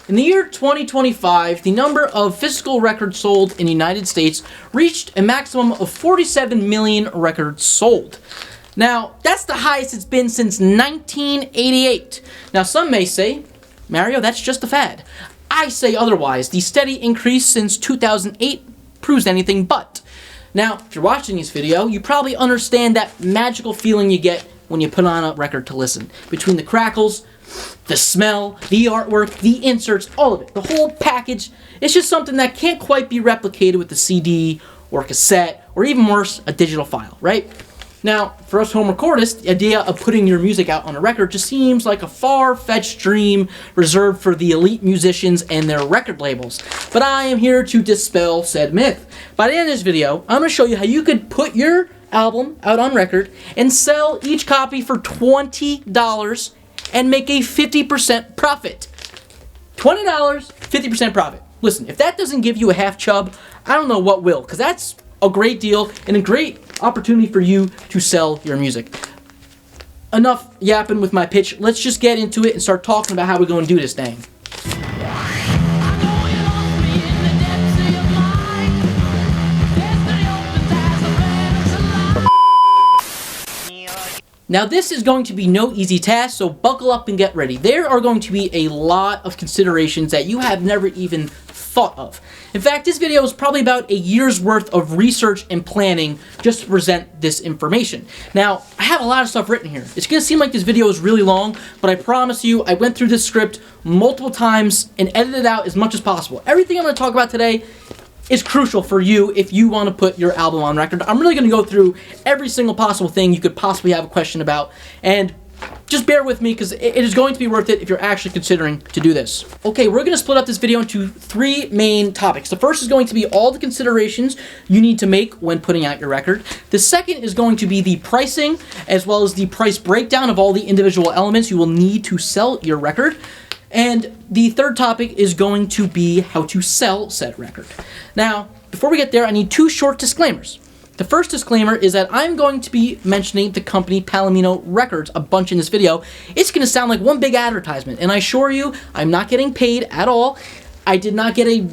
In the year 2025, the number of physical records sold in the United States reached a maximum of 47 million records sold. Now, that's the highest it's been since 1988. Now, some may say, Mario, that's just a fad. I say otherwise. The steady increase since 2008 proves anything but. Now, if you're watching this video, you probably understand that magical feeling you get when you put on a record to listen. Between the crackles, the smell, the artwork, the inserts, all of it, the whole package, it's just something that can't quite be replicated with the CD or cassette, or even worse, a digital file, right? Now, for us home recordists, the idea of putting your music out on a record just seems like a far-fetched dream reserved for the elite musicians and their record labels. But I am here to dispel said myth. By the end of this video, I'm going to show you how you could put your album out on record and sell each copy for $20 and make a 50% profit. $20, 50% profit. Listen, if that doesn't give you a half chub, I don't know what will, because that's a great deal and a great opportunity for you to sell your music. Enough yapping with my pitch. Let's just get into it and start talking about how we're going to do this thing. Now, this is going to be no easy task, so buckle up and get ready. There are going to be a lot of considerations that you have never even thought of. In fact, this video is probably about a year's worth of research and planning just to present this information. Now, I have a lot of stuff written here. It's going to seem like this video is really long, but I promise you, I went through this script multiple times and edited it out as much as possible. Everything I'm going to talk about today is crucial for you if you want to put your album on record. I'm really going to go through every single possible thing you could possibly have a question about, and just bear with me because it is going to be worth it if you're actually considering to do this. Okay, we're going to split up this video into three main topics. The first is going to be all the considerations you need to make when putting out your record. The second is going to be the pricing, as well as the price breakdown of all the individual elements you will need to sell your record. And the third topic is going to be how to sell said record. Now, before we get there, I need two short disclaimers. The first disclaimer is that I'm going to be mentioning the company Palomino Records a bunch in this video. It's going to sound like one big advertisement, and I assure you, I'm not getting paid at all. I did not get a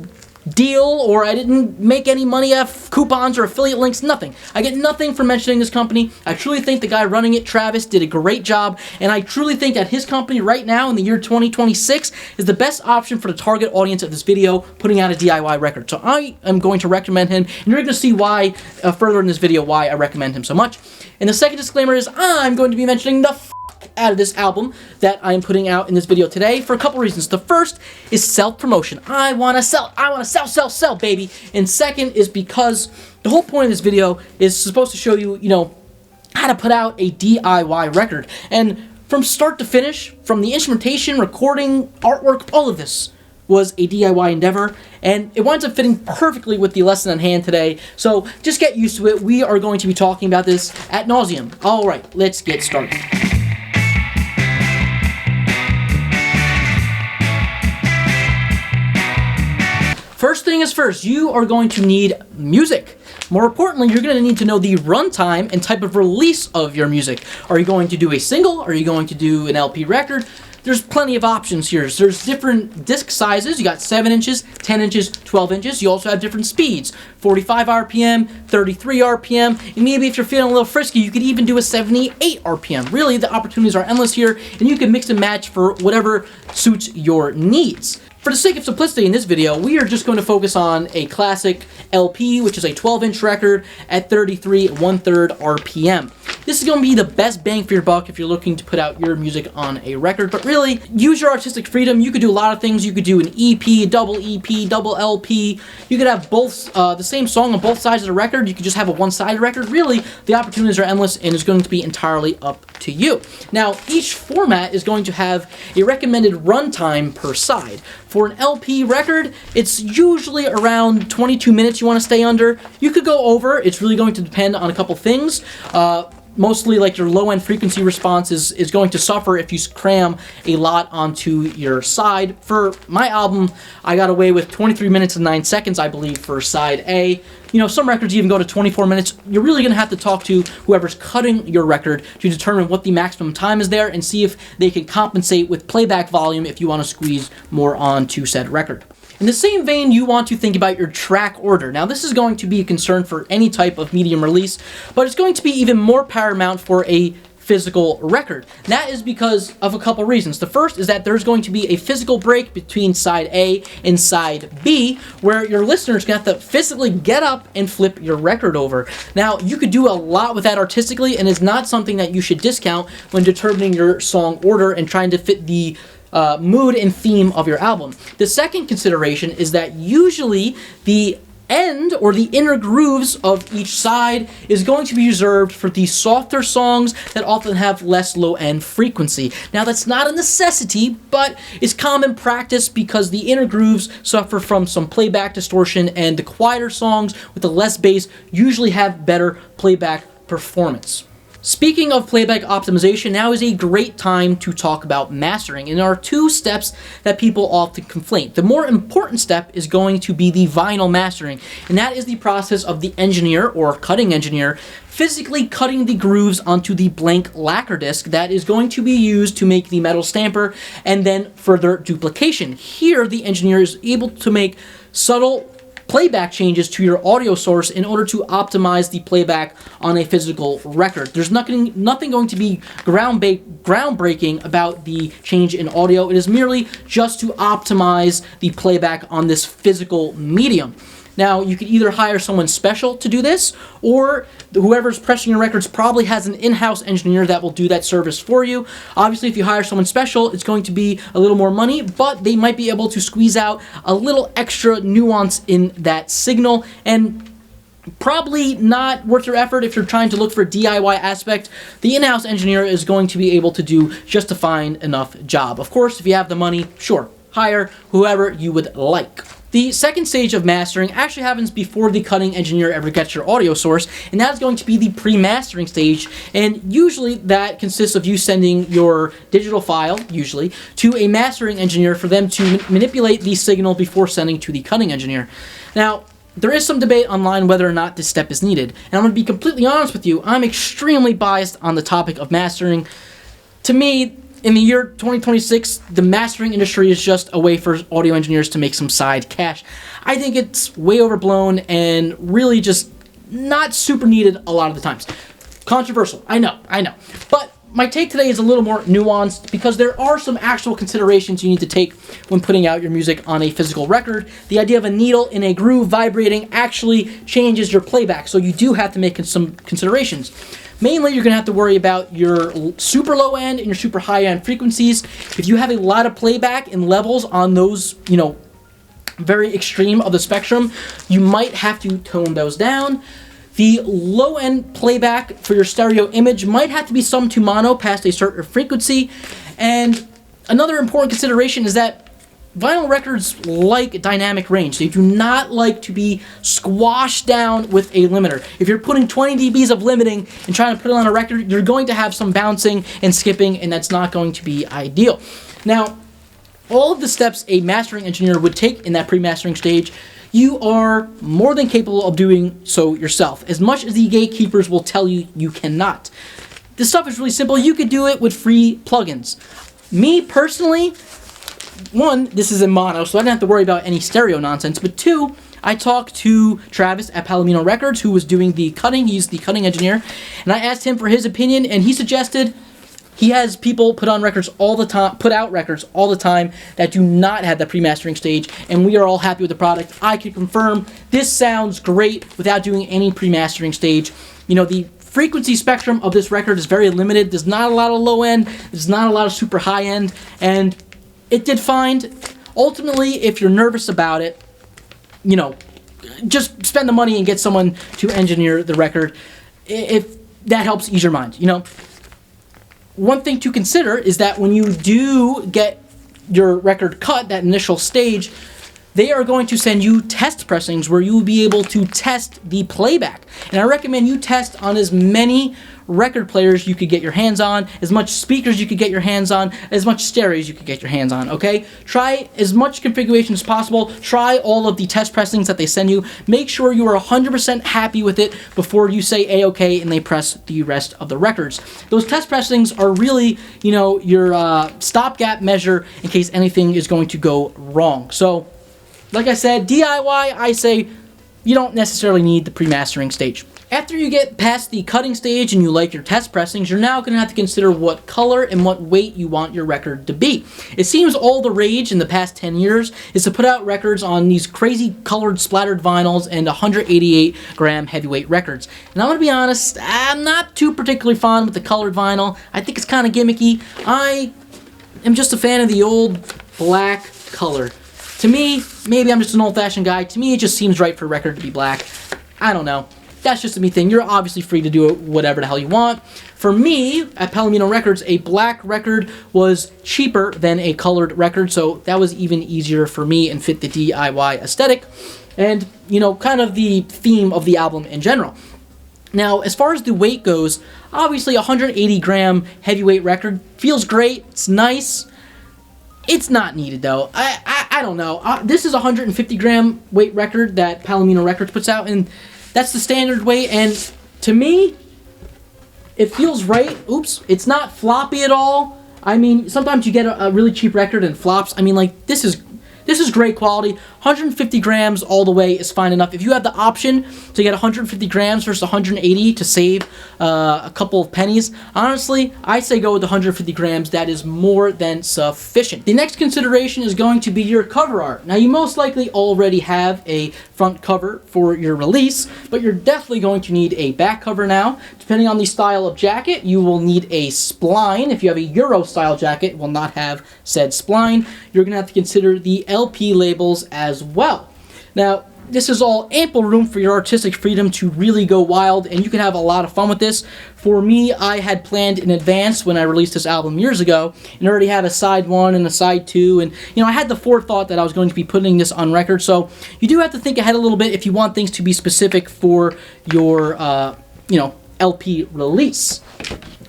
deal, or I didn't make any money off coupons or affiliate links, nothing. I get nothing for mentioning this company. I truly think the guy running it, Travis, did a great job, and I truly think that his company right now in the year 2026 is the best option for the target audience of this video, putting out a DIY record. So I am going to recommend him, and you're going to see why, further in this video, why I recommend him so much. And the second disclaimer is I'm going to be mentioning the out of this album that I'm putting out in this video today for a couple reasons. The first is self-promotion. I want to sell, baby. And second is because the whole point of this video is supposed to show you, how to put out a DIY record. And from start to finish, from the instrumentation, recording, artwork, all of this was a DIY endeavor, and it winds up fitting perfectly with the lesson at hand today. So just get used to it. We are going to be talking about this ad nauseum. All right, let's get started. First thing is first, you are going to need music. More importantly, you're going to need to know the runtime and type of release of your music. Are you going to do a single? Are you going to do an LP record? There's plenty of options here. There's different disc sizes. You got 7 inches, 10 inches, 12 inches. You also have different speeds, 45 RPM, 33 RPM, and maybe if you're feeling a little frisky, you could even do a 78 RPM. Really, the opportunities are endless here, and you can mix and match for whatever suits your needs. For the sake of simplicity in this video, we are just going to focus on a classic LP, which is a 12-inch record at 33 1/3 RPM. This is going to be the best bang for your buck if you're looking to put out your music on a record, but really, use your artistic freedom. You could do a lot of things. You could do an EP, double LP. You could have both the same song on both sides of the record. You could just have a one-sided record. Really, the opportunities are endless, and it's going to be entirely up to you. Now, each format is going to have a recommended runtime per side. For an LP record, it's usually around 22 minutes you want to stay under. You could go over. It's really going to depend on a couple things. mostly like your low-end frequency response is going to suffer if you cram a lot onto your side. For my album, I got away with 23 minutes and 9 seconds, I believe, for side A. You know, some records even go to 24 minutes. You're really going to have to talk to whoever's cutting your record to determine what the maximum time is there and see if they can compensate with playback volume if you want to squeeze more onto said record. In the same vein, you want to think about your track order. Now, this is going to be a concern for any type of medium release, but it's going to be even more paramount for a physical record. That is because of a couple reasons. The first is that there's going to be a physical break between side A and side B, where your listeners can have to physically get up and flip your record over. Now, you could do a lot with that artistically, and it's not something that you should discount when determining your song order and trying to fit the mood and theme of your album. The second consideration is that usually the end or the inner grooves of each side is going to be reserved for the softer songs that often have less low-end frequency. Now, that's not a necessity, but it's common practice because the inner grooves suffer from some playback distortion, and the quieter songs with the less bass usually have better playback performance. Speaking of playback optimization, now is a great time to talk about mastering, and there are two steps that people often conflate. The more important step is going to be the vinyl mastering, and that is the process of the engineer or cutting engineer physically cutting the grooves onto the blank lacquer disc that is going to be used to make the metal stamper and then further duplication. Here, the engineer is able to make subtle playback changes to your audio source in order to optimize the playback on a physical record. There's nothing going to be groundbreaking about the change in audio. It is merely just to optimize the playback on this physical medium. Now, you could either hire someone special to do this, or whoever's pressing your records probably has an in-house engineer that will do that service for you. Obviously, if you hire someone special, it's going to be a little more money, but they might be able to squeeze out a little extra nuance in that signal, and probably not worth your effort if you're trying to look for a DIY aspect. The in-house engineer is going to be able to do just a fine enough job. Of course, if you have the money, sure, hire whoever you would like. The second stage of mastering actually happens before the cutting engineer ever gets your audio source, and that's going to be the pre-mastering stage, and usually that consists of you sending your digital file, usually, to a mastering engineer for them to manipulate the signal before sending to the cutting engineer. Now, there is some debate online whether or not this step is needed, and I'm going to be completely honest with you, I'm extremely biased on the topic of mastering. To me, in the year 2026, the mastering industry is just a way for audio engineers to make some side cash. I think it's way overblown and really just not super needed a lot of the times. Controversial, I know. But my take today is a little more nuanced because there are some actual considerations you need to take when putting out your music on a physical record. The idea of a needle in a groove vibrating actually changes your playback, so you do have to make some considerations. Mainly, you're going to have to worry about your super low end and your super high end frequencies. If you have a lot of playback and levels on those, very extreme of the spectrum, you might have to tone those down. The low end playback for your stereo image might have to be summed to mono past a certain frequency. And another important consideration is that vinyl records like dynamic range. They do not like to be squashed down with a limiter. If you're putting 20 dBs of limiting and trying to put it on a record, you're going to have some bouncing and skipping, and that's not going to be ideal. Now, all of the steps a mastering engineer would take in that pre-mastering stage, you are more than capable of doing so yourself, as much as the gatekeepers will tell you you cannot. This stuff is really simple. You could do it with free plugins. Me, personally, one, this is in mono, so I didn't have to worry about any stereo nonsense, but two, I talked to Travis at Palomino Records, who was doing the cutting. He's the cutting engineer, and I asked him for his opinion, and he suggested he has people put out records all the time that do not have the pre-mastering stage, and we are all happy with the product. I can confirm this sounds great without doing any pre-mastering stage. The frequency spectrum of this record is very limited. There's not a lot of low end, there's not a lot of super high end, and it did fine. Ultimately, if you're nervous about it, just spend the money and get someone to engineer the record, if that helps ease your mind. One thing to consider is that when you do get your record cut, that initial stage, they are going to send you test pressings where you will be able to test the playback. And I recommend you test on as many record players you could get your hands on, as much speakers you could get your hands on, as much stereos you could get your hands on, okay? Try as much configuration as possible. Try all of the test pressings that they send you. Make sure you are 100% happy with it before you say A-OK and they press the rest of the records. Those test pressings are really, you know, your stopgap measure in case anything is going to go wrong. So, like I said, DIY, I say you don't necessarily need the pre-mastering stage. After you get past the cutting stage and you like your test pressings, you're now going to have to consider what color and what weight you want your record to be. It seems all the rage in the past 10 years is to put out records on these crazy colored splattered vinyls and 188 gram heavyweight records. And I'm going to be honest, I'm not too particularly fond with the colored vinyl. I think it's kind of gimmicky. I am just a fan of the old black color. To me, maybe I'm just an old-fashioned guy. To me, it just seems right for a record to be black. I don't know. That's just a me thing. You're obviously free to do it whatever the hell you want. For me, at Palomino Records, a black record was cheaper than a colored record, so that was even easier for me and fit the DIY aesthetic and, you know, kind of the theme of the album in general. Now, as far as the weight goes, obviously a 180 gram heavyweight record feels great. It's nice. It's not needed, though. I don't know. This is a 150 gram weight record that Palomino Records puts out, and that's the standard weight, and to me, it feels right. Oops, it's not floppy at all. I mean, sometimes you get a really cheap record and flops. I mean, like, this is great quality. 150 grams all the way is fine enough. If you have the option to get 150 grams versus 180 to save a couple of pennies, honestly, I say go with the 150 grams. That is more than sufficient. The next consideration is going to be your cover art. Now, you most likely already have a front cover for your release, but you're definitely going to need a back cover now. Depending on the style of jacket, you will need a spline. If you have a Euro style jacket, it will not have said spline. You're going to have to consider the LP labels as well. Now, this is all ample room for your artistic freedom to really go wild, and you can have a lot of fun with this. For me, I had planned in advance when I released this album years ago, and already had a side 1 and a side 2, and, you know, I had the forethought that I was going to be putting this on record, so you do have to think ahead a little bit if you want things to be specific for your, you know, LP release.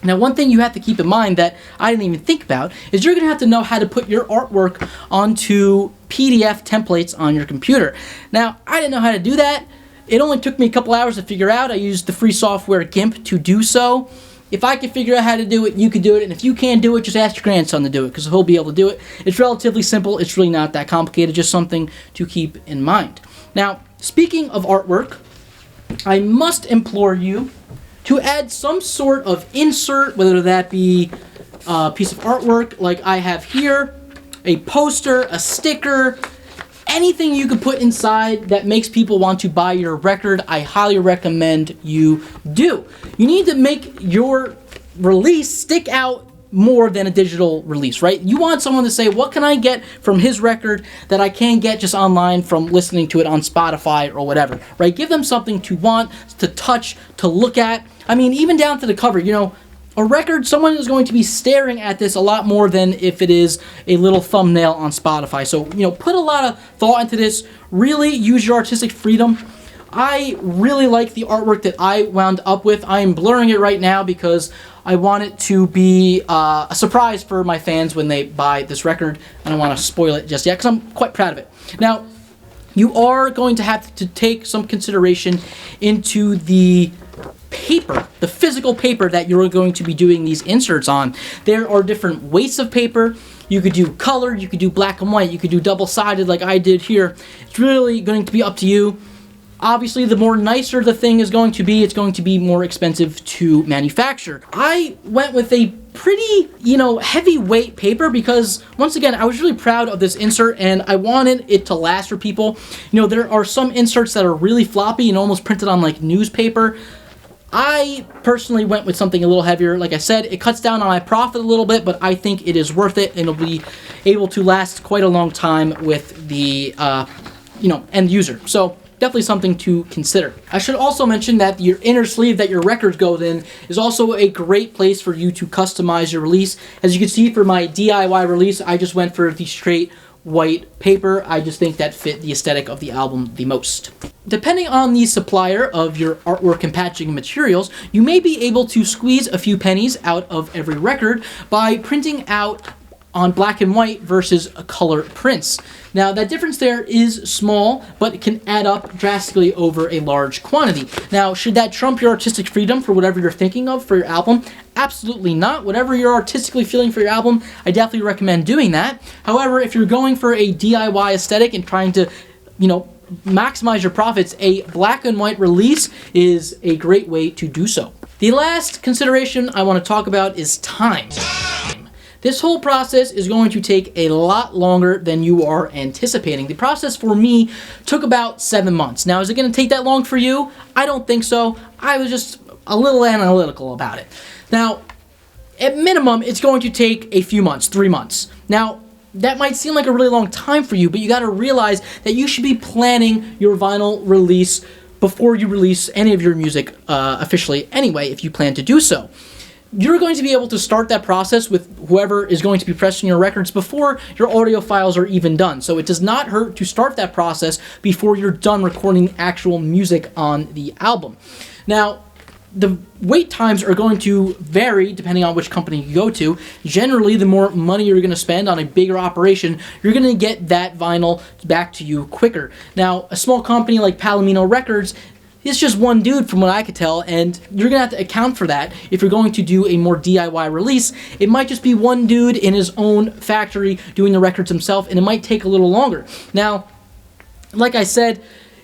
Now, one thing you have to keep in mind that I didn't even think about is you're going to have to know how to put your artwork onto PDF templates on your computer. Now, I didn't know how to do that. It only took me a couple hours to figure out. I used the free software GIMP to do so. If I could figure out how to do it, you could do it. And if you can't do it, just ask your grandson to do it because he'll be able to do it. It's relatively simple. It's really not that complicated. Just something to keep in mind. Now, speaking of artwork, I must implore you to add some sort of insert, whether that be a piece of artwork like I have here, a poster, a sticker, anything you could put inside that makes people want to buy your record, I highly recommend you do. You need to make your release stick out more than a digital release, right? You want someone to say, what can I get from his record that I can't get just online from listening to it on Spotify or whatever, right? Give them something to want, to touch, to look at. I mean, even down to the cover, you know, a record, someone is going to be staring at this a lot more than if it is a little thumbnail on Spotify. So, you know, put a lot of thought into this. Really use your artistic freedom. I really like the artwork that I wound up with. I am blurring it right now because I want it to be a surprise for my fans when they buy this record. I don't want to spoil it just yet because I'm quite proud of it. Now, you are going to have to take some consideration into the paper, the physical paper that you're going to be doing these inserts on. There are different weights of paper. You could do colored, you could do black and white, you could do double-sided like I did here. It's really going to be up to you. Obviously, the more nicer the thing is going to be, it's going to be more expensive to manufacture. I went with a pretty, you know, heavyweight paper because, once again, I was really proud of this insert and I wanted it to last for people. You know, there are some inserts that are really floppy and almost printed on like newspaper. I personally went with something a little heavier. Like I said, it cuts down on my profit a little bit, but I think it is worth it and it'll be able to last quite a long time with the, you know, end user. So, definitely something to consider. I should also mention that your inner sleeve that your record goes in is also a great place for you to customize your release. As you can see for my DIY release, I just went for the straight white paper. I just think that fit the aesthetic of the album the most. Depending on the supplier of your artwork and packaging materials, you may be able to squeeze a few pennies out of every record by printing out on black and white versus color prints. Now that difference there is small, but it can add up drastically over a large quantity. Now, should that trump your artistic freedom for whatever you're thinking of for your album? Absolutely not. Whatever you're artistically feeling for your album, I definitely recommend doing that. However, if you're going for a DIY aesthetic and trying to, maximize your profits, a black and white release is a great way to do so. The last consideration I want to talk about is time. This whole process is going to take a lot longer than you are anticipating. The process for me took about 7 months. Now, is it going to take that long for you? I don't think so. I was just a little analytical about it. Now, at minimum, it's going to take a few months, 3 months. Now, that might seem like a really long time for you, but you got to realize that you should be planning your vinyl release before you release any of your music officially anyway, if you plan to do so. You're going to be able to start that process with whoever is going to be pressing your records before your audio files are even done. So it does not hurt to start that process before you're done recording actual music on the album. Now, the wait times are going to vary depending on which company you go to. Generally, the more money you're going to spend on a bigger operation, you're going to get that vinyl back to you quicker. Now, a small company like Palomino Records, it's just one dude from what I could tell, and you're going to have to account for that if you're going to do a more DIY release. It might just be one dude in his own factory doing the records himself, and it might take a little longer. Now, like I said,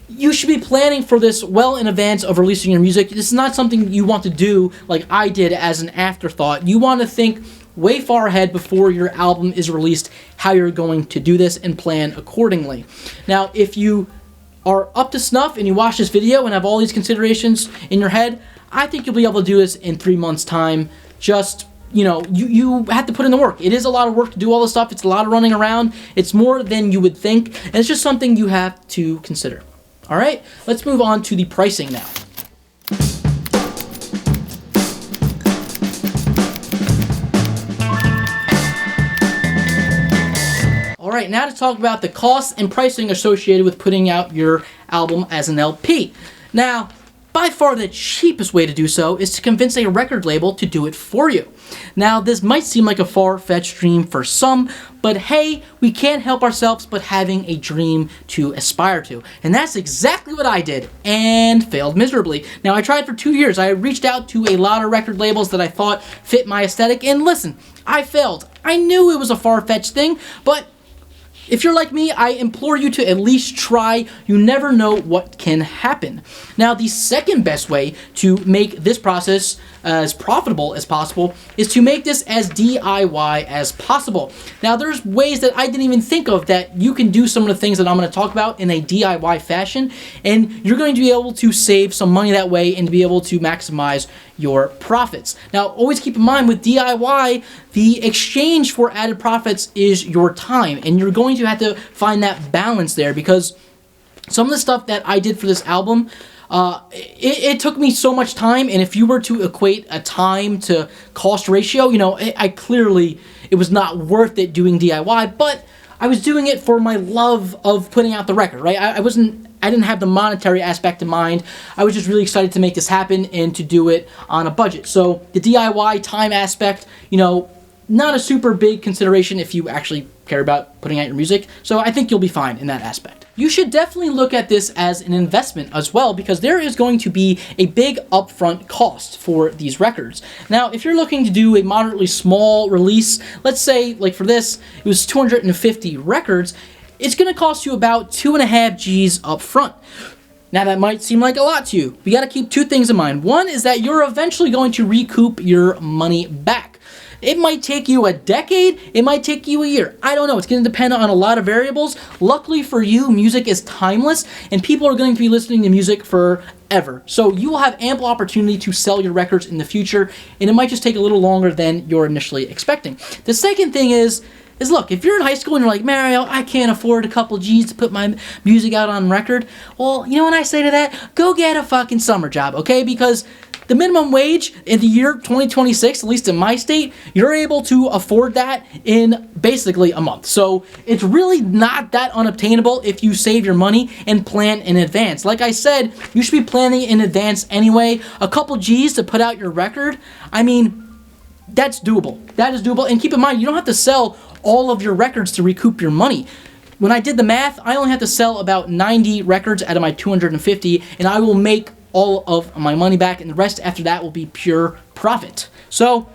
you should be planning for this well in advance of releasing your music. This is not something you want to do like I did as an afterthought. You want to think way far ahead before your album is released how you're going to do this and plan accordingly. Now, if you are up to snuff and you watch this video and have all these considerations in your head, I think you'll be able to do this in 3 months' time. Just, you have to put in the work. It is a lot of work to do all this stuff. It's a lot of running around. It's more than you would think, and it's just something you have to consider. All right, let's move on to the pricing now. All right, now to talk about the costs and pricing associated with putting out your album as an LP. Now, by far the cheapest way to do so is to convince a record label to do it for you. Now, this might seem like a far-fetched dream for some, but hey, we can't help ourselves but having a dream to aspire to. And that's exactly what I did, and failed miserably. Now, I tried for 2 years. I reached out to a lot of record labels that I thought fit my aesthetic, and listen, I failed. I knew it was a far-fetched thing, but if you're like me, I implore you to at least try. You never know what can happen. Now, the second best way to make this process as profitable as possible is to make this as DIY as possible. Now, there's ways that I didn't even think of that you can do some of the things that I'm going to talk about in a DIY fashion, and you're going to be able to save some money that way and be able to maximize your profits. Now, always keep in mind with DIY, the exchange for added profits is your time, and you're going to have to find that balance there, because some of the stuff that I did for this album, it took me so much time, and if you were to equate a time to cost ratio, it was not worth it doing DIY, but I was doing it for my love of putting out the record, right? I didn't have the monetary aspect in mind. I was just really excited to make this happen and to do it on a budget. So the DIY time aspect, not a super big consideration if you actually care about putting out your music. So I think you'll be fine in that aspect. You should definitely look at this as an investment as well, because there is going to be a big upfront cost for these records. Now, if you're looking to do a moderately small release, let's say like for this, it was 250 records, it's going to cost you about 2.5 G's up front. Now, that might seem like a lot to you. We got to keep two things in mind. One is that you're eventually going to recoup your money back. It might take you a decade, it might take you a year. I don't know, it's going to depend on a lot of variables. Luckily for you, music is timeless, and people are going to be listening to music forever. So you will have ample opportunity to sell your records in the future, and it might just take a little longer than you're initially expecting. The second thing is look, if you're in high school and you're like, Mario, I can't afford a couple G's to put my music out on record, well, you know what I say to that? Go get a fucking summer job, okay? Because the minimum wage in the year 2026, at least in my state, you're able to afford that in basically a month. So it's really not that unobtainable if you save your money and plan in advance. Like I said, you should be planning in advance anyway. A couple G's to put out your record, I mean, that's doable. That is doable. And keep in mind, you don't have to sell all of your records to recoup your money. When I did the math, I only have to sell about 90 records out of my 250, and I will make all of my money back, and the rest after that will be pure profit. So,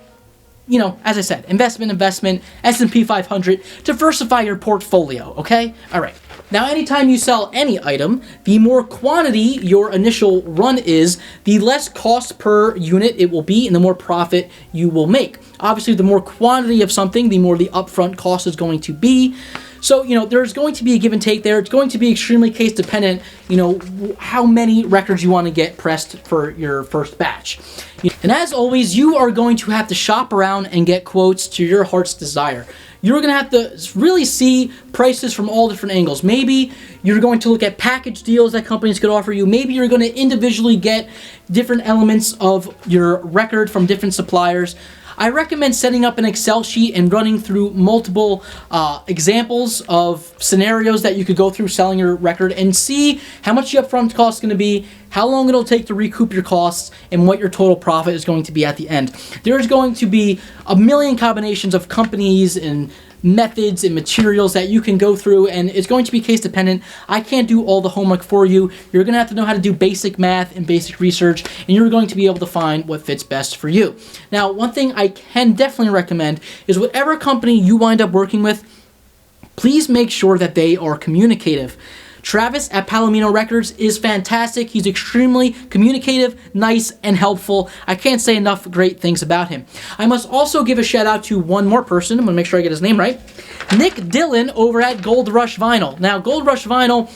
you know, as I said, investment, S&P 500, diversify your portfolio, okay? All right. Now, anytime you sell any item, the more quantity your initial run is, the less cost per unit it will be, and the more profit you will make. Obviously, the more quantity of something, the more the upfront cost is going to be. So, you know, there's going to be a give and take there. It's going to be extremely case dependent, you know, how many records you want to get pressed for your first batch. And as always, you are going to have to shop around and get quotes to your heart's desire. You're going to have to really see prices from all different angles. Maybe you're going to look at package deals that companies could offer you. Maybe you're going to individually get different elements of your record from different suppliers. I recommend setting up an Excel sheet and running through multiple examples of scenarios that you could go through selling your record and see how much the upfront cost is going to be, how long it'll take to recoup your costs, and what your total profit is going to be at the end. There's going to be a million combinations of companies and methods and materials that you can go through, and it's going to be case dependent. I can't do all the homework for you. You're going to have to know how to do basic math and basic research, and you're going to be able to find what fits best for you. Now, one thing I can definitely recommend is whatever company you wind up working with, please make sure that they are communicative. Travis at Palomino Records is fantastic. He's extremely communicative, nice, and helpful. I can't say enough great things about him. I must also give a shout out to one more person. I'm going to make sure I get his name right. Nick Dillon over at Gold Rush Vinyl. Now, Gold Rush Vinyl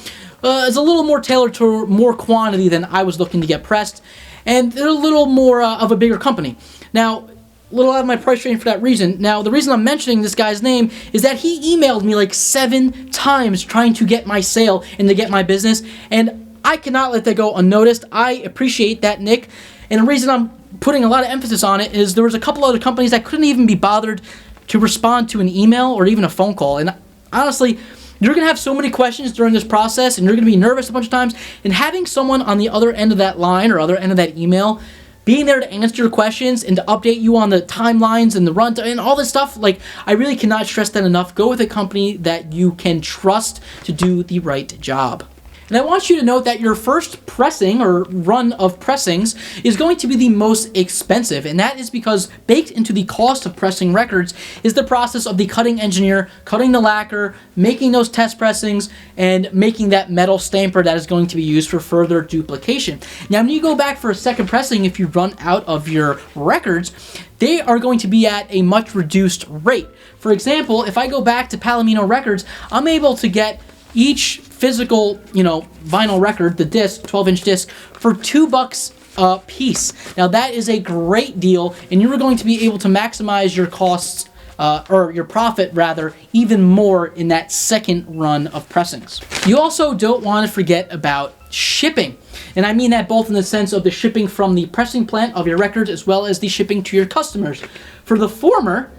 is a little more tailored to more quantity than I was looking to get pressed, and they're a little more of a bigger company. Now, a little out of my price range for that reason. Now, the reason I'm mentioning this guy's name is that he emailed me like 7 times trying to get my sale and to get my business, and I cannot let that go unnoticed. I appreciate that, Nick, and the reason I'm putting a lot of emphasis on it is there was a couple other companies that couldn't even be bothered to respond to an email or even a phone call, and honestly, you're going to have so many questions during this process, and you're going to be nervous a bunch of times, and having someone on the other end of that line or other end of that email being there to answer your questions and to update you on the timelines and the run and all this stuff, like, I really cannot stress that enough. Go with a company that you can trust to do the right job. And I want you to note that your first pressing or run of pressings is going to be the most expensive, and that is because baked into the cost of pressing records is the process of the cutting engineer cutting the lacquer, making those test pressings, and making that metal stamper that is going to be used for further duplication. Now, when you go back for a second pressing, if you run out of your records, they are going to be at a much reduced rate. For example, if I go back to Palomino Records, I'm able to get each physical, vinyl record, the disc, 12-inch disc, for $2 a piece. Now, that is a great deal, and you're going to be able to maximize your costs, or your profit, rather, even more in that second run of pressings. You also don't want to forget about shipping. And I mean that both in the sense of the shipping from the pressing plant of your records as well as the shipping to your customers. For the former,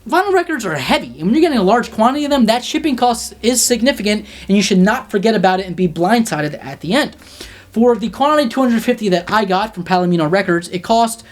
vinyl records are heavy, and when you're getting a large quantity of them, that shipping cost is significant, and you should not forget about it and be blindsided at the end. For the quantity 250 that I got from Palomino Records, it cost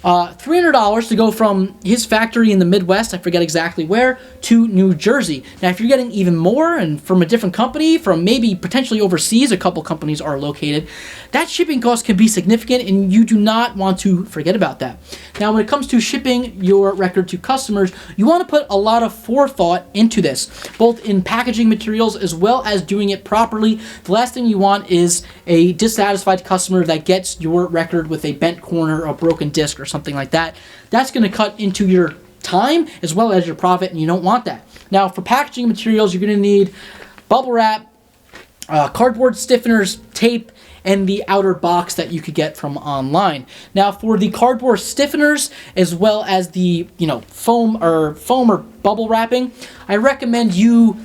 $300 to go from his factory in the Midwest, I forget exactly where, to New Jersey. Now, if you're getting even more and from a different company, from maybe potentially overseas, a couple companies are located, that shipping cost can be significant, and you do not want to forget about that. Now, when it comes to shipping your record to customers, you want to put a lot of forethought into this, both in packaging materials as well as doing it properly. The last thing you want is a dissatisfied customer that gets your record with a bent corner or a broken disc or something like that. That's going to cut into your time as well as your profit, and you don't want that. Now, for packaging materials, you're going to need bubble wrap, cardboard stiffeners, tape, and the outer box that you could get from online. Now, for the cardboard stiffeners as well as the foam or bubble wrapping, I recommend you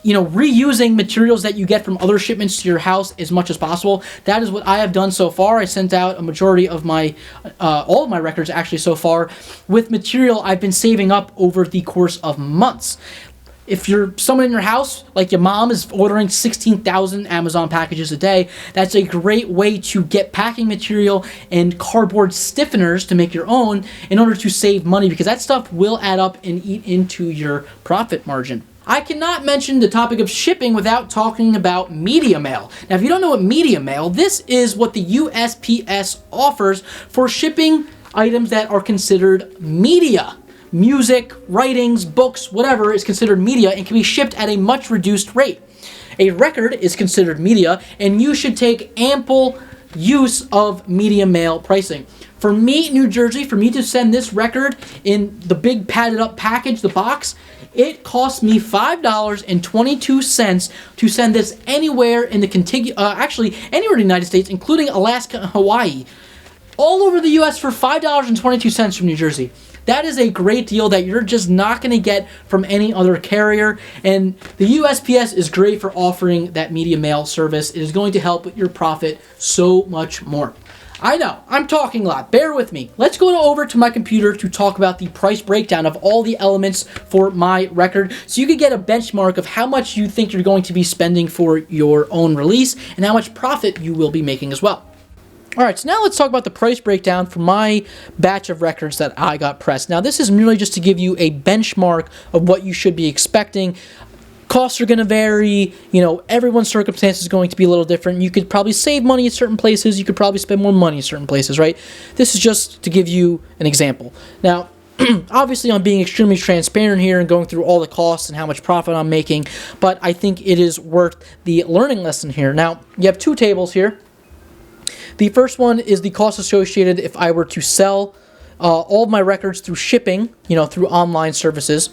reusing materials that you get from other shipments to your house as much as possible. That is what I have done so far. I sent out a majority of my, all of my records actually so far with material I've been saving up over the course of months. If you're someone in your house, like your mom is ordering 16,000 Amazon packages a day, that's a great way to get packing material and cardboard stiffeners to make your own in order to save money, because that stuff will add up and eat into your profit margin. I cannot mention the topic of shipping without talking about media mail. Now, if you don't know what media mail, this is what the USPS offers for shipping items that are considered media. Music, writings, books, whatever is considered media and can be shipped at a much reduced rate. A record is considered media, and you should take ample use of media mail pricing. For me, New Jersey, for me to send this record in the big padded up package, the box, it cost me $5.22 to send this anywhere in the actually anywhere in the United States, including Alaska and Hawaii. All over the U.S. for $5.22 from New Jersey. That is a great deal that you're just not going to get from any other carrier, and the USPS is great for offering that media mail service. It is going to help with your profit so much more. I know, I'm talking a lot. Bear with me. Let's go over to my computer to talk about the price breakdown of all the elements for my record so you can get a benchmark of how much you think you're going to be spending for your own release and how much profit you will be making as well. Alright, so now let's talk about the price breakdown for my batch of records that I got pressed. Now, this is merely just to give you a benchmark of what you should be expecting. Costs are going to vary, everyone's circumstance is going to be a little different. You could probably save money at certain places, you could probably spend more money at certain places, right? This is just to give you an example. Now, obviously I'm being extremely transparent here and going through all the costs and how much profit I'm making, but I think it is worth the learning lesson here. Now, you have two tables here. The first one is the cost associated if I were to sell all of my records through shipping, through online services.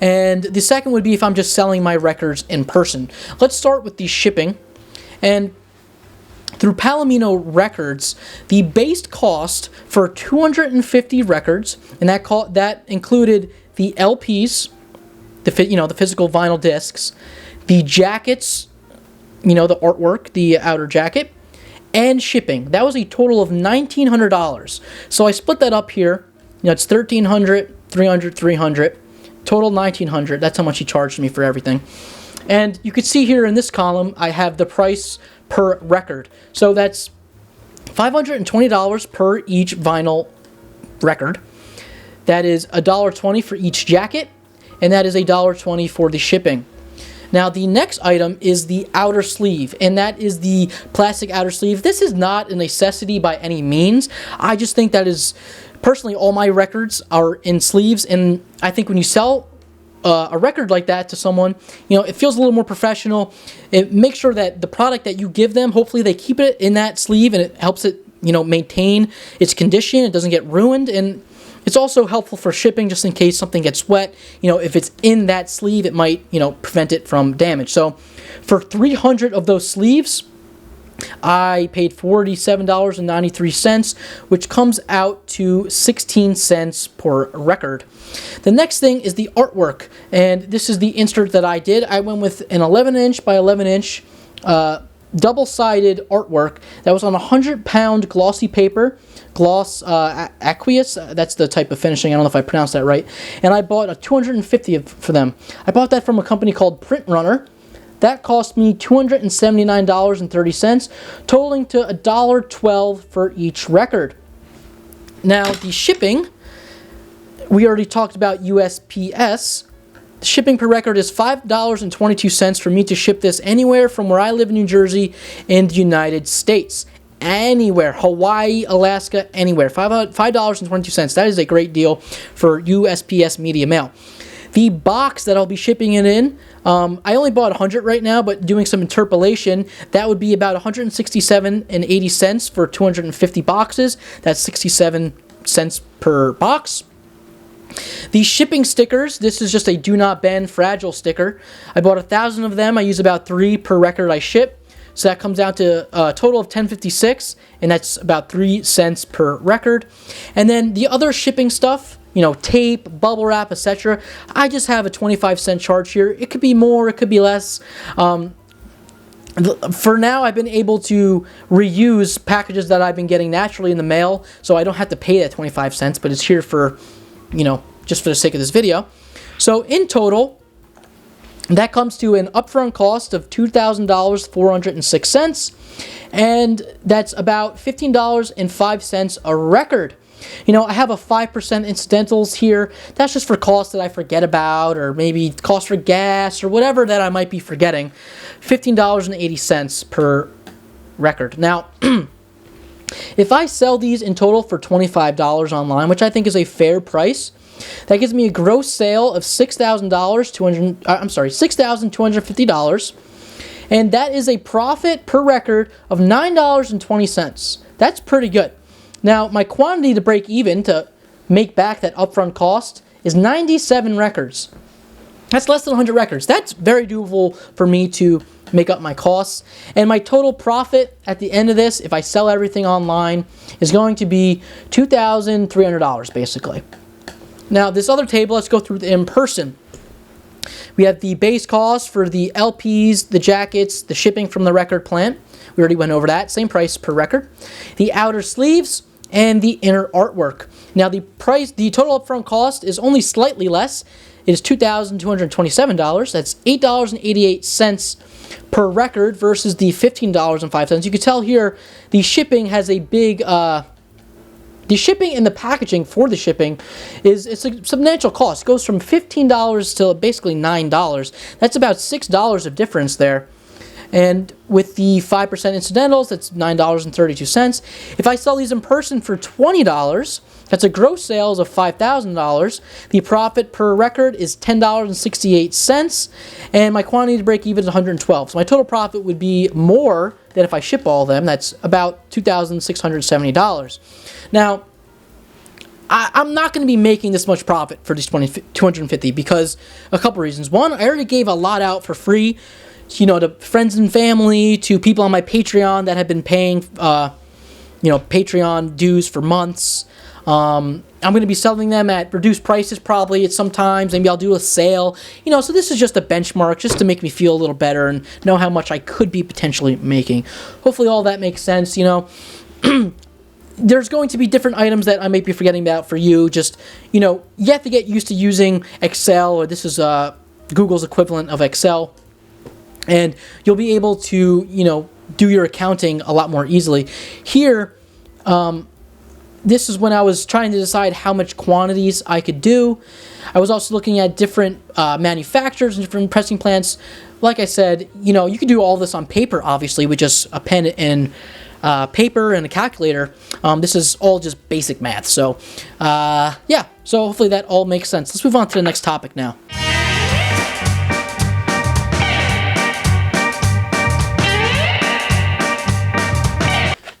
And the second would be if I'm just selling my records in person. Let's start with the shipping. And through Palomino Records, the base cost for 250 records, and that included the LPs, the physical vinyl discs, the jackets, the artwork, the outer jacket, and shipping. That was a total of $1,900. So I split that up here. It's $1,300, $300, $300. Total $1,900. That's how much he charged me for everything. And you can see here in this column, I have the price per record. So that's $520 per each vinyl record. That is $1.20 for each jacket, and that is $1.20 for the shipping. Now, the next item is the outer sleeve, and that is the plastic outer sleeve. This is not a necessity by any means. I just think that is, personally, all my records are in sleeves, and I think when you sell a record like that to someone, it feels a little more professional. It makes sure that the product that you give them, hopefully they keep it in that sleeve, and it helps it, maintain its condition. It doesn't get ruined, and it's also helpful for shipping just in case something gets wet. If it's in that sleeve, it might, prevent it from damage. So for 300 of those sleeves, I paid $47.93, which comes out to 16 cents per record. The next thing is the artwork, and this is the insert that I did. I went with an 11-inch by 11-inch double-sided artwork that was on a 100-pound glossy paper. Gloss aqueous, that's the type of finishing. I don't know if I pronounced that right. And I bought a 250 for them. I bought that from a company called Print Runner. That cost me $279.30, totaling to $1.12 for each record. Now, the shipping, we already talked about USPS. The shipping per record is $5.22 for me to ship this anywhere from where I live in New Jersey in the United States. Anywhere, Hawaii, Alaska, anywhere. $5.22. That is a great deal for USPS media mail. The box that I'll be shipping it in, I only bought 100 right now, but doing some interpolation, that would be about $167.80 for 250 boxes. That's 67 cents per box. The shipping stickers, this is just a do not bend fragile sticker. I bought 1,000 of them. I use about 3 per record I ship. So that comes out to a total of $10.56, and that's about 3 cents per record. And then the other shipping stuff tape, bubble wrap, etc. I just have a 25-cent charge here. It could be more, it could be less. For now, I've been able to reuse packages that I've been getting naturally in the mail, so I don't have to pay that 25 cents, but it's here for, just for the sake of this video. So in total, that comes to an upfront cost of $2,000.406, and that's about $15.05 a record. I have a 5% incidentals here. That's just for costs that I forget about, or maybe cost for gas, or whatever that I might be forgetting. $15.80 per record. Now, if I sell these in total for $25 online, which I think is a fair price, that gives me a gross sale of $6,250, and that is a profit per record of $9.20. That's pretty good. Now, my quantity to break even to make back that upfront cost is 97 records. That's less than 100 records. That's very doable for me to make up my costs. And my total profit at the end of this, if I sell everything online, is going to be $2,300 basically. Now, this other table, let's go through the in person. We have the base cost for the LPs, the jackets, the shipping from the record plant. We already went over that. Same price per record. The outer sleeves and the inner artwork. Now, the total upfront cost is only slightly less. It is $2,227. That's $8.88 per record versus the $15.05. You can tell here the shipping has a big... the shipping and the packaging for the shipping it's a substantial cost. It goes from $15 to basically $9. That's about $6 of difference there. And with the 5% incidentals, that's $9.32. If I sell these in person for $20, that's a gross sales of $5,000. The profit per record is $10.68, and my quantity to break even is 112. So my total profit would be more than if I ship all of them. That's about $2,670. Now, I'm not going to be making this much profit for these 250 because a couple reasons. One, I already gave a lot out for free, to friends and family, to people on my Patreon that have been paying, Patreon dues for months. I'm going to be selling them at reduced prices probably at sometimes. Maybe I'll do a sale. So this is just a benchmark just to make me feel a little better and know how much I could be potentially making. Hopefully all that makes sense, There's going to be different items that I may be forgetting about for you. Just, you have to get used to using Excel, or this is Google's equivalent of Excel. And you'll be able to, do your accounting a lot more easily. Here, this is when I was trying to decide how much quantities I could do. I was also looking at different manufacturers and different pressing plants. Like I said, you can do all this on paper, obviously, with just a pen and paper and a calculator. This is all just basic math. So, yeah. So hopefully that all makes sense. Let's move on to the next topic now.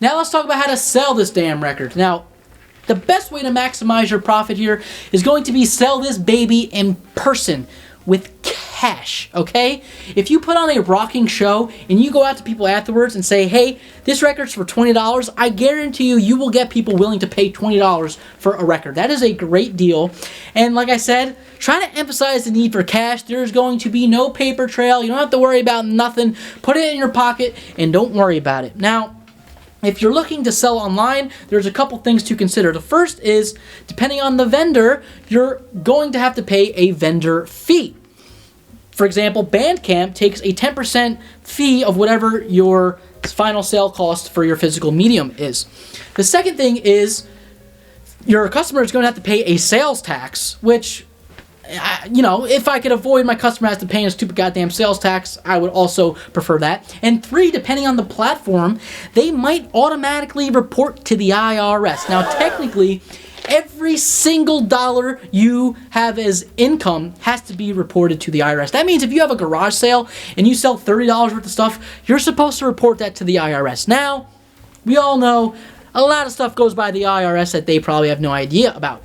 Now let's talk about how to sell this damn record. Now, the best way to maximize your profit here is going to be sell this baby in person with cash, okay? If you put on a rocking show and you go out to people afterwards and say, hey, this record's for $20, I guarantee you will get people willing to pay $20 for a record. That is a great deal. And like I said, try to emphasize the need for cash. There's going to be no paper trail. You don't have to worry about nothing. Put it in your pocket and don't worry about it. Now, if you're looking to sell online, there's a couple things to consider. The first is, depending on the vendor, you're going to have to pay a vendor fee. For example, Bandcamp takes a 10% fee of whatever your final sale cost for your physical medium is. The second thing is, your customer is going to have to pay a sales tax, which, if I could avoid my customer has to pay a stupid goddamn sales tax, I would also prefer that. And three, depending on the platform, they might automatically report to the IRS. Now, technically, every single dollar you have as income has to be reported to the IRS. That means if you have a garage sale and you sell $30 worth of stuff, you're supposed to report that to the IRS. Now, we all know a lot of stuff goes by the IRS that they probably have no idea about.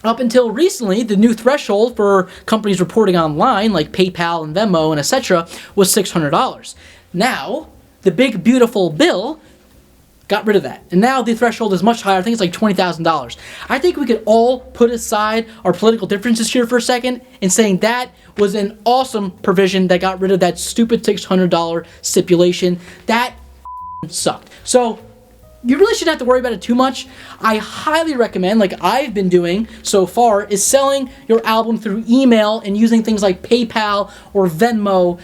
Up until recently, the new threshold for companies reporting online, like PayPal and Venmo and etc., was $600. Now, the big beautiful bill got rid of that. And now the threshold is much higher. I think it's like $20,000. I think we could all put aside our political differences here for a second and saying that was an awesome provision that got rid of that stupid $600 stipulation. That sucked. So you really shouldn't have to worry about it too much. I highly recommend, like I've been doing so far, is selling your album through email and using things like PayPal or Venmo,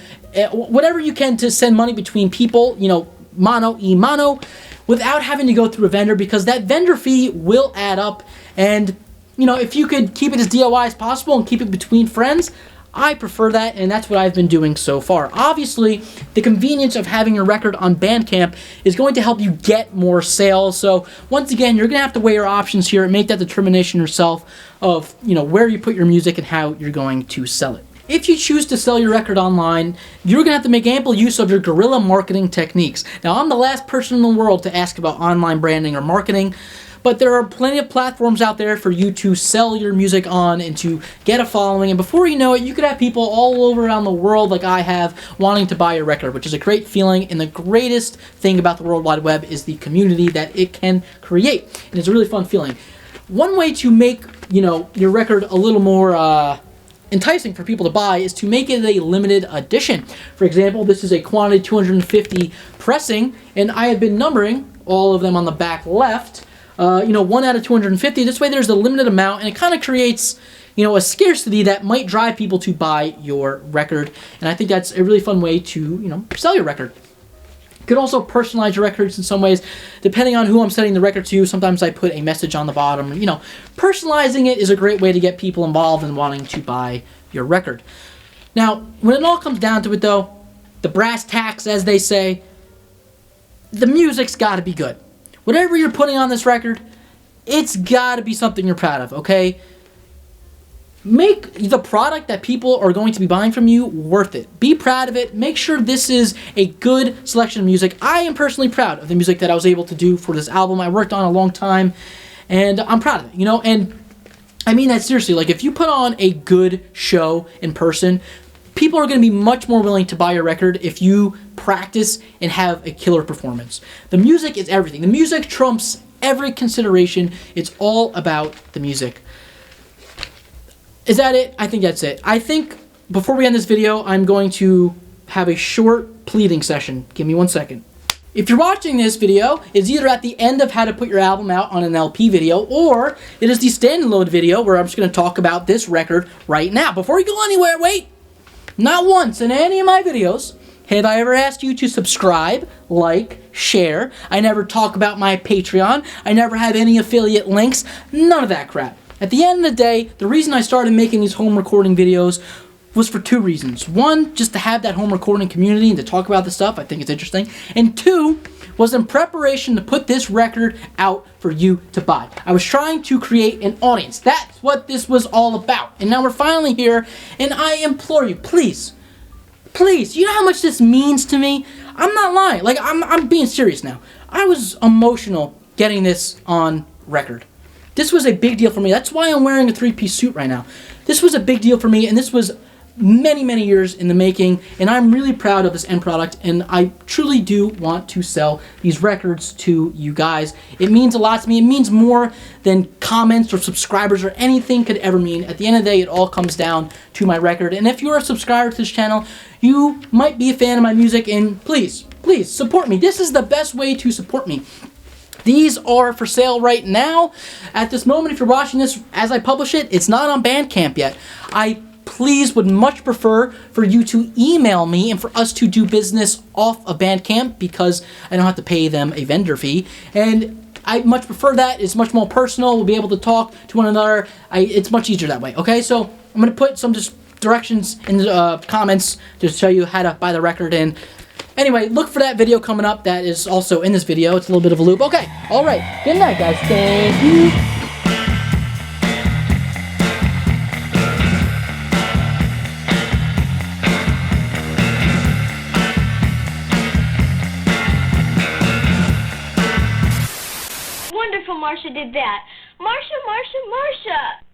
whatever you can to send money between people, you know, mano y mano, without having to go through a vendor, because that vendor fee will add up. And, you know, if you could keep it as DIY as possible and keep it between friends, I prefer that, and that's what I've been doing so far. Obviously, the convenience of having your record on Bandcamp is going to help you get more sales. So once again, you're going to have to weigh your options here and make that determination yourself of, you know, where you put your music and how you're going to sell it. If you choose to sell your record online, you're going to have to make ample use of your guerrilla marketing techniques. Now, I'm the last person in the world to ask about online branding or marketing, but there are plenty of platforms out there for you to sell your music on and to get a following. And before you know it, you could have people all over around the world, like I have, wanting to buy your record, which is a great feeling. And the greatest thing about the World Wide Web is the community that it can create. And it's a really fun feeling. One way to make, you know, your record a little more enticing for people to buy is to make it a limited edition. For example, this is a quantity 250 pressing, and I have been numbering all of them on the back left. You know, 1 out of 250. This way there's a limited amount, and it kind of creates, you know, a scarcity that might drive people to buy your record. And I think that's a really fun way to, you know, sell your record. You could also personalize your records in some ways, depending on who I'm sending the record to. Sometimes I put a message on the bottom. You know, personalizing it is a great way to get people involved in wanting to buy your record. Now, when it all comes down to it, though, the brass tacks, as they say, the music's got to be good. Whatever you're putting on this record, it's got to be something you're proud of, okay? Make the product that people are going to be buying from you worth it. Be proud of it. Make sure this is a good selection of music. I am personally proud of the music that I was able to do for this album. I worked on a long time, and I'm proud of it, you know? And I mean that seriously. Like, if you put on a good show in person, people are going to be much more willing to buy your record if you practice and have a killer performance. The music is everything. The music trumps every consideration. It's all about the music. Is that it? I think that's it. I think before we end this video, I'm going to have a short pleading session. Give me 1 second. If you're watching this video, it's either at the end of how to put your album out on an LP video, or it is the stand-alone video where I'm just going to talk about this record right now. Before you go anywhere, wait! Not once in any of my videos have I ever asked you to subscribe, like, share. I never talk about my Patreon. I never have any affiliate links. None of that crap. At the end of the day, the reason I started making these home recording videos was for 2 reasons. 1, just to have that home recording community and to talk about this stuff. I think it's interesting. And 2, was in preparation to put this record out for you to buy. I was trying to create an audience. That's what this was all about. And now we're finally here, and I implore you, please, please, you know how much this means to me? I'm not lying. Like, I'm being serious now. I was emotional getting this on record. This was a big deal for me. That's why I'm wearing a 3-piece suit right now. This was a big deal for me, and this was many, many years in the making, and I'm really proud of this end product, and I truly do want to sell these records to you guys. It means a lot to me. It means more than comments or subscribers or anything could ever mean. At the end of the day, it all comes down to my record, and if you're a subscriber to this channel, you might be a fan of my music, and please, please support me. This is the best way to support me. These are for sale right now. At this moment, if you're watching this as I publish it, it's not on Bandcamp yet. I please would much prefer for you to email me and for us to do business off of Bandcamp, because I don't have to pay them a vendor fee. And I much prefer that. It's much more personal. We'll be able to talk to one another. It's much easier that way, okay? So I'm going to put some just directions in the comments to show you how to buy the record. And anyway, look for that video coming up. That is also in this video. It's a little bit of a loop. Okay, all right. Good night, guys. Thank you. Wonderful, Marsha did that. Marsha, Marsha, Marsha!